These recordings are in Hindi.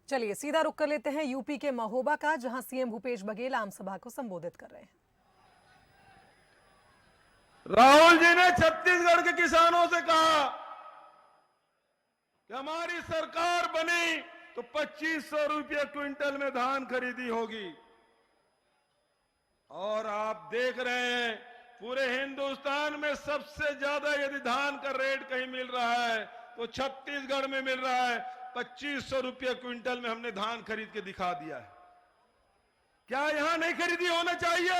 चलिए सीधा रुख कर लेते हैं यूपी के महोबा का, जहां सीएम भूपेश बघेल आम सभा को संबोधित कर रहे हैं। राहुल जी ने छत्तीसगढ़ के किसानों से कहा कि हमारी सरकार बनी तो 2500 रुपये क्विंटल में धान खरीदी होगी। और आप देख रहे हैं पूरे हिंदुस्तान में सबसे ज्यादा यदि धान का रेट कहीं मिल रहा है तो छत्तीसगढ़ में मिल रहा है। 2500 रुपये क्विंटल में हमने धान खरीद के दिखा दिया है। क्या यहां नहीं खरीदी होना चाहिए?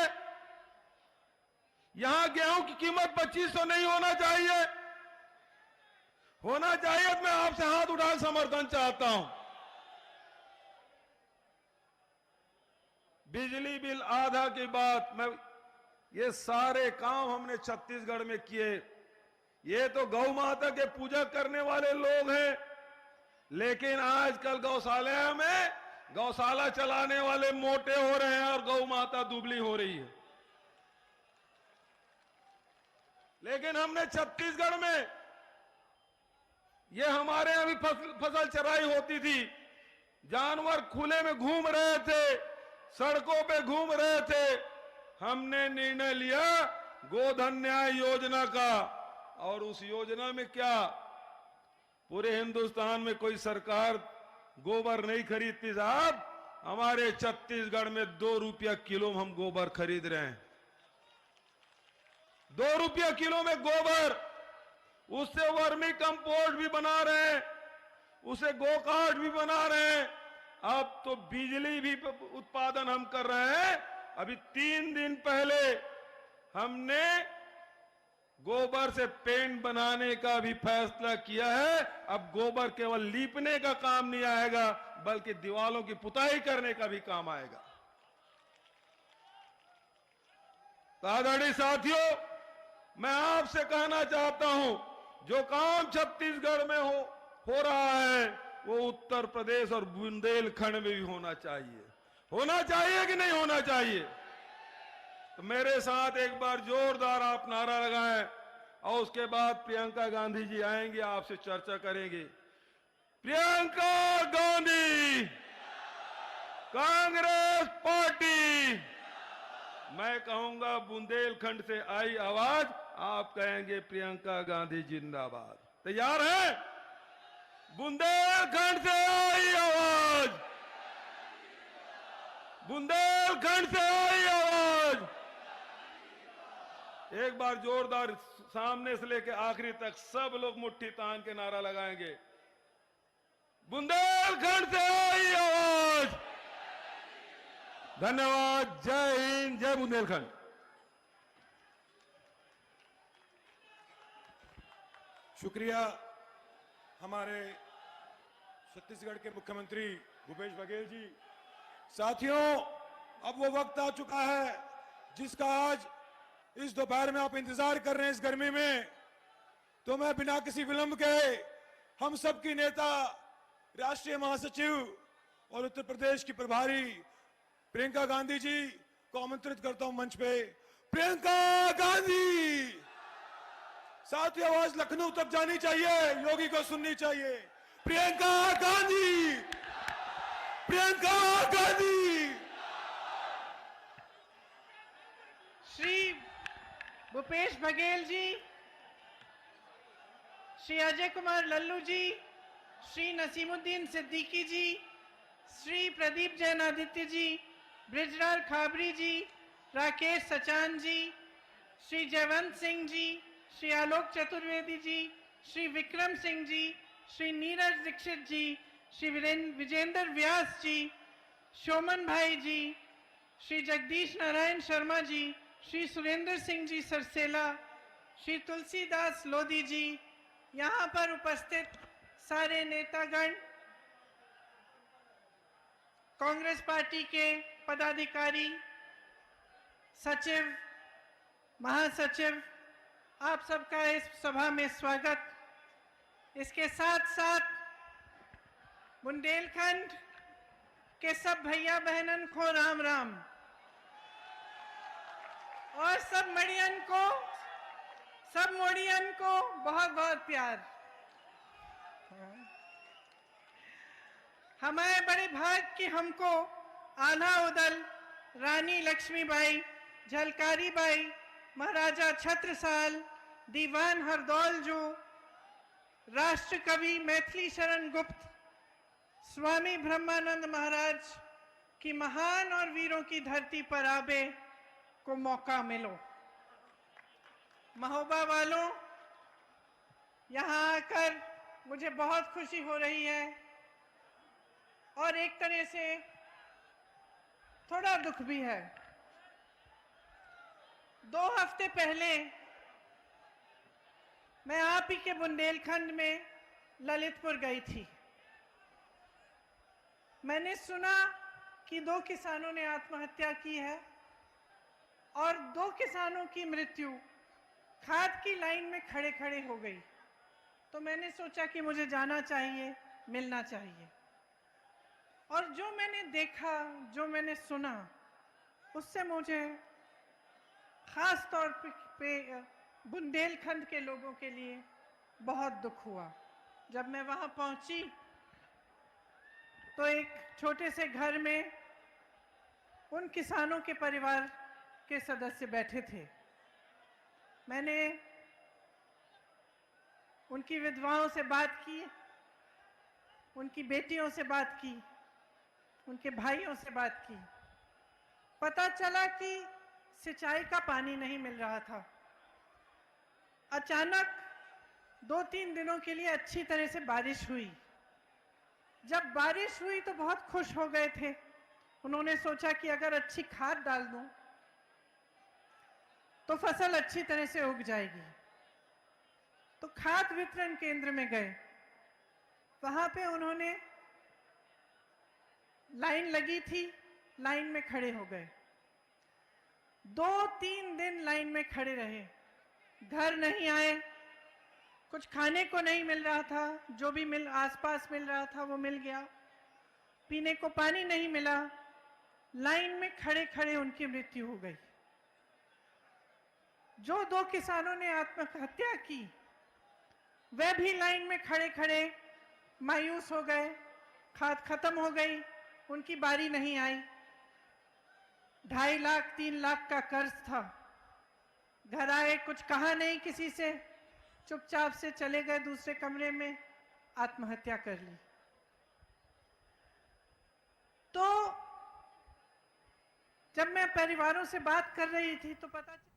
यहां गेहूं की कीमत 2500 नहीं होना चाहिए? होना चाहिए। मैं आपसे हाथ उठा समर्थन चाहता हूं। बिजली बिल आधा की बात, मैं ये सारे काम हमने छत्तीसगढ़ में किए। ये तो गौ माता के पूजा करने वाले लोग हैं, लेकिन आजकल गौशाला में गौशाला चलाने वाले मोटे हो रहे हैं और गौ माता दुबली हो रही है। लेकिन हमने छत्तीसगढ़ में, ये हमारे यहां भी फसल चराई होती थी, जानवर खुले में घूम रहे थे, सड़कों पे घूम रहे थे। हमने निर्णय लिया गोधन न्याय योजना का, और उस योजना में क्या, पूरे हिंदुस्तान में कोई सरकार गोबर नहीं खरीदती साहब। हमारे छत्तीसगढ़ में 2 रुपया किलो हम गोबर खरीद रहे हैं। 2 रुपया किलो में गोबर, उससे वर्मी कंपोस्ट भी बना रहे हैं, उसे गोकाट भी बना रहे हैं। अब तो बिजली भी उत्पादन हम कर रहे हैं। अभी 3 दिन पहले हमने गोबर से पेंट बनाने का भी फैसला किया है। अब गोबर केवल लीपने का काम नहीं आएगा, बल्कि दीवारों की पुताई करने का भी काम आएगा। तो आदरणीय साथियों, मैं आपसे कहना चाहता हूं, जो काम छत्तीसगढ़ में हो रहा है वो उत्तर प्रदेश और बुंदेलखंड में भी होना चाहिए। होना चाहिए कि नहीं होना चाहिए? तो मेरे साथ एक बार जोरदार आप नारा लगाएं, और उसके बाद प्रियंका गांधी जी आएंगे, आपसे चर्चा करेंगे। प्रियंका गांधी, कांग्रेस पार्टी। मैं कहूंगा बुंदेलखंड से आई आवाज, आप कहेंगे प्रियंका गांधी जिंदाबाद। तैयार हैं? बुंदेलखंड से आई आवाज, बुंदेलखंड से आई आवाज। एक बार जोरदार सामने से लेकर आखिरी तक सब लोग मुट्ठी तान के नारा लगाएंगे। बुंदेलखंड से आई आवाज। धन्यवाद। जय हिंद, जय बुंदेलखंड। शुक्रिया हमारे छत्तीसगढ़ के मुख्यमंत्री भूपेश बघेल जी। साथियों, अब वो वक्त आ चुका है जिसका आज इस दोपहर में आप इंतजार कर रहे हैं, इस गर्मी में। तो मैं बिना किसी विलंब के हम सबकी नेता, राष्ट्रीय महासचिव और उत्तर प्रदेश की प्रभारी प्रियंका गांधी जी को आमंत्रित करता हूं मंच पे। प्रियंका गांधी। साथियों, आवाज लखनऊ तक जानी चाहिए, योगी को सुननी चाहिए। प्रियंका गांधी, प्रियंका गांधी। श्री भूपेश बघेल जी, श्री अजय कुमार लल्लू जी, श्री नसीमुद्दीन सिद्दीकी जी, श्री प्रदीप जैन आदित्य जी, ब्रिजलाल खाबरी जी, राकेश सचान जी, श्री जयवंत सिंह जी, श्री आलोक चतुर्वेदी जी, श्री विक्रम सिंह जी, श्री नीरज दीक्षित जी, श्री विजेंद्र व्यास जी, शोमन भाई जी, श्री जगदीश नारायण शर्मा जी, श्री सुरेंद्र सिंह जी सरसेला, श्री तुलसीदास लोधी जी, यहाँ पर उपस्थित सारे नेतागण, कांग्रेस पार्टी के पदाधिकारी, सचिव, महासचिव, आप सबका इस सभा में स्वागत। इसके साथ साथ बुंदेलखंड के सब भैया बहनन को राम राम, और सब मड़ियन को, सब मोड़ियन को बहुत बहुत प्यार। हमारे बड़े भाग कि हमको आल्हा उदल, रानी लक्ष्मीबाई, झलकारी बाई, महाराजा छत्रसाल, दीवान हरदौल जो, राष्ट्र कवि मैथिली शरण गुप्त, स्वामी ब्रह्मानंद महाराज की महान और वीरों की धरती पर आबे को मौका मिलो। महोबा वालों, यहाँ आकर मुझे बहुत खुशी हो रही है और एक तरह से थोड़ा दुख भी है। 2 हफ्ते पहले मैं आप ही के बुंदेलखंड में ललितपुर गई थी। मैंने सुना कि 2 किसानों ने आत्महत्या की है और 2 किसानों की मृत्यु खाद की लाइन में खड़े खड़े हो गई। तो मैंने सोचा कि मुझे जाना चाहिए, मिलना चाहिए। और जो मैंने देखा, जो मैंने सुना, उससे मुझे खास तौर पे बुंदेलखंड के लोगों के लिए बहुत दुख हुआ। जब मैं वहां पहुंची तो एक छोटे से घर में उन किसानों के परिवार के सदस्य बैठे थे। मैंने उनकी विधवाओं से बात की, उनकी बेटियों से बात की, उनके भाइयों से बात की। पता चला कि सिंचाई का पानी नहीं मिल रहा था। अचानक 2-3 दिनों के लिए अच्छी तरह से बारिश हुई। जब बारिश हुई तो बहुत खुश हो गए थे। उन्होंने सोचा कि अगर अच्छी खाद डाल दूं तो फसल अच्छी तरह से उग जाएगी। तो खाद वितरण केंद्र में गए। वहां पे उन्होंने लाइन लगी थी, लाइन में खड़े हो गए। 2-3 दिन लाइन में खड़े रहे। घर नहीं आए, कुछ खाने को नहीं मिल रहा था, जो भी आसपास मिल रहा था वो मिल गया। पीने को पानी नहीं मिला। लाइन में खड़े खड़े उनकी मृत्यु हो गई। जो 2 किसानों ने आत्महत्या की, वे भी लाइन में खड़े खड़े मायूस हो गए। खाद खत्म हो गई, उनकी बारी नहीं आई। 2.5 लाख 3 लाख का कर्ज था। घर आए, कुछ कहा नहीं किसी से, चुपचाप से चले गए दूसरे कमरे में, आत्महत्या कर ली। तो जब मैं परिवारों से बात कर रही थी तो पता चला